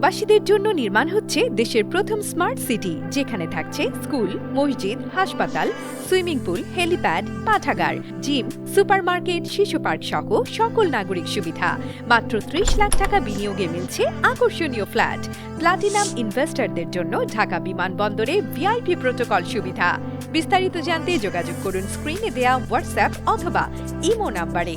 প্রবাসীদের জন্য নির্মাণ হচ্ছে দেশের প্রথম স্মার্ট সিটি, যেখানে থাকছে স্কুল, মসজিদ, হাসপাতাল, সুইমিং পুল, হেলিপ্যাড, পাঠাগার, জিম, সুপারমার্কেট, শিশু পার্ক সহ সকল নাগরিক সুবিধা। মাত্র ৩০ লাখ টাকা বিনিয়োগে মিলছে আকর্ষণীয় ফ্ল্যাট। প্লাটিনাম ইনভেস্টরদের জন্য ঢাকা বিমানবন্দরে ভিআইপি প্রোটোকল সুবিধা। বিস্তারিত জানতে যোগাযোগ করুন স্ক্রিনে দেয়া হোয়াটসঅ্যাপ অথবা ইমো নাম্বারে।